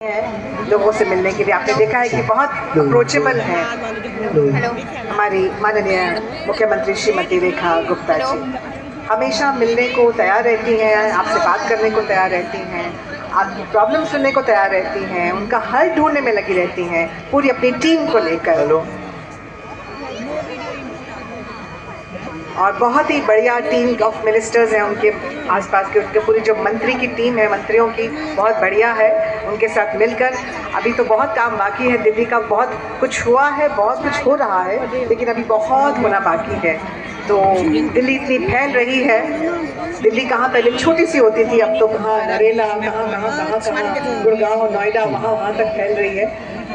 है लोगों से मिलने के लिए। आपने देखा है कि बहुत अप्रोचेबल है हमारी माननीय मुख्यमंत्री श्रीमती रेखा गुप्ता जी। हमेशा मिलने को तैयार रहती हैं, आपसे बात करने को तैयार रहती हैं, आपकी प्रॉब्लम सुनने को तैयार रहती हैं, उनका हल ढूंढने में लगी रहती हैं पूरी अपनी टीम को लेकर। और बहुत ही बढ़िया टीम ऑफ मिनिस्टर्स हैं उनके आसपास के, उनके पूरी जो मंत्री की टीम है मंत्रियों की बहुत बढ़िया है। उनके साथ मिलकर अभी तो बहुत काम बाकी है, दिल्ली का बहुत कुछ हुआ है, बहुत कुछ हो रहा है, लेकिन अभी बहुत होना बाकी है। तो दिल्ली इतनी फैल रही है, दिल्ली कहाँ पहले छोटी सी होती थी, अब तो कहाँ नरेला, कहाँ गुड़गांव, नोएडा, वहाँ तक फैल रही है।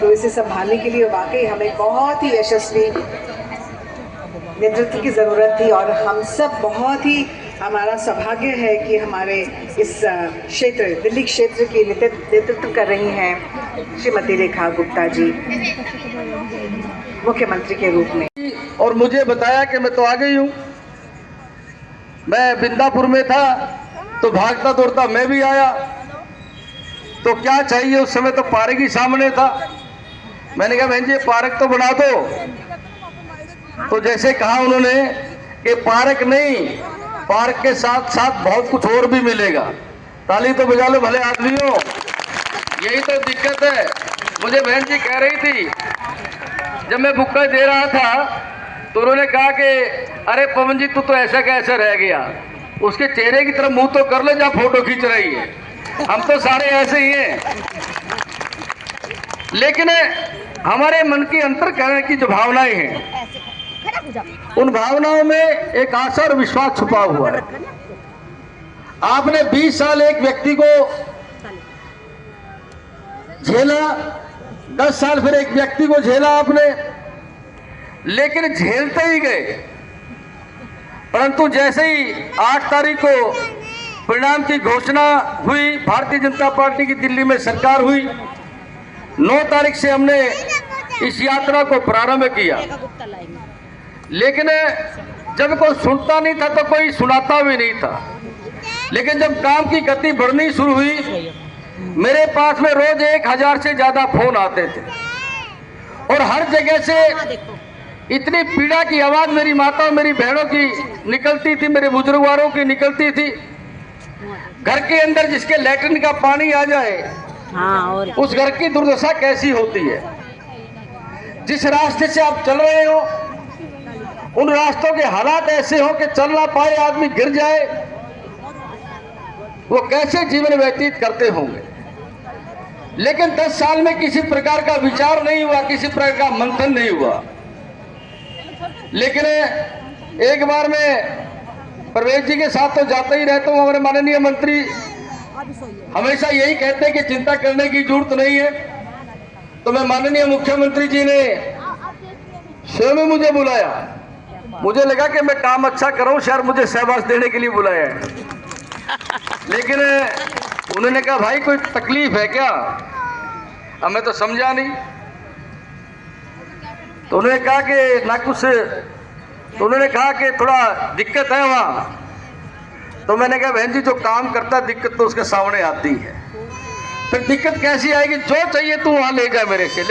तो इसे संभालने के लिए वाकई हमें बहुत ही यशस्वी नेतृत्व की ज़रूरत थी, और हम सब बहुत ही हमारा सौभाग्य है कि हमारे इस क्षेत्र दिल्ली क्षेत्र की नेतृत्व कर रही हैं श्रीमती रेखा गुप्ता जी मुख्यमंत्री के रूप में। और मुझे बताया कि मैं तो आ गई हूँ। मैं बिंदापुर में था तो भागता दौड़ता मैं भी आया। तो क्या चाहिए, उस समय तो पार्क ही सामने था। मैंने कहा बहन जी पार्क तो बना दो। तो जैसे कहा उन्होंने कि पार्क नहीं, पार्क के साथ साथ बहुत कुछ और भी मिलेगा। ताली तो बजा लो भले आदमियों। यही तो दिक्कत है। मुझे बहन जी कह रही थी जब मैं बुक्का दे रहा था तो उन्होंने कहा कि अरे पवन जी तू तो ऐसा कैसा रह गया, उसके चेहरे की तरफ मुंह तो कर ले जहाँ फोटो खींच रही है। हम तो सारे ऐसे ही हैं, लेकिन हमारे मन की अंतर कहने की जो भावनाएं हैं उन भावनाओं में एक आशा और विश्वास छुपा हुआ है। आपने 20 साल एक व्यक्ति को झेला, 10 साल फिर एक व्यक्ति को झेला आपने, लेकिन झेलते ही गए। परंतु जैसे ही 8 तारीख को परिणाम की घोषणा हुई, भारतीय जनता पार्टी की दिल्ली में सरकार हुई, 9 तारीख से हमने इस यात्रा को प्रारंभ किया। लेकिन जब कोई सुनता नहीं था तो कोई सुनाता भी नहीं था। लेकिन जब काम की गति बढ़नी शुरू हुई, मेरे पास में रोज 1000 से ज्यादा फोन आते थे, और हर जगह से इतनी पीड़ा की आवाज मेरी माता और मेरी बहनों की निकलती थी, मेरे बुजुर्गवारों की निकलती थी। घर के अंदर जिसके लैट्रिन का पानी आ जाए उस घर की दुर्दशा कैसी होती है। जिस रास्ते से आप चल रहे हो उन रास्तों के हालात ऐसे हो कि चल ना पाए, आदमी गिर जाए, वो कैसे जीवन व्यतीत करते होंगे। लेकिन 10 साल में किसी प्रकार का विचार नहीं हुआ, किसी प्रकार का मंथन नहीं हुआ। लेकिन एक बार मैं प्रवेश जी के साथ तो जाता ही रहता हूँ। हमारे माननीय मंत्री हमेशा यही कहते हैं कि चिंता करने की जरूरत नहीं है। तो मैं माननीय मुख्यमंत्री जी ने स्वयं मुझे बुलाया। मुझे लगा कि मैं काम अच्छा करूं, शायद मुझे शाबाश देने के लिए बुलाया है। लेकिन उन्होंने कहा भाई कोई तकलीफ है क्या? अब मैं तो समझा नहीं। तो उन्होंने कहा कि ना कुछ, तो उन्होंने कहा कि थोड़ा दिक्कत है वहाँ। तो मैंने कहा बहन जी जो काम करता है दिक्कत तो उसके सामने आती है, फिर दिक्कत कैसी आएगी? जो चाहिए तू वहाँ ले जा मेरे से।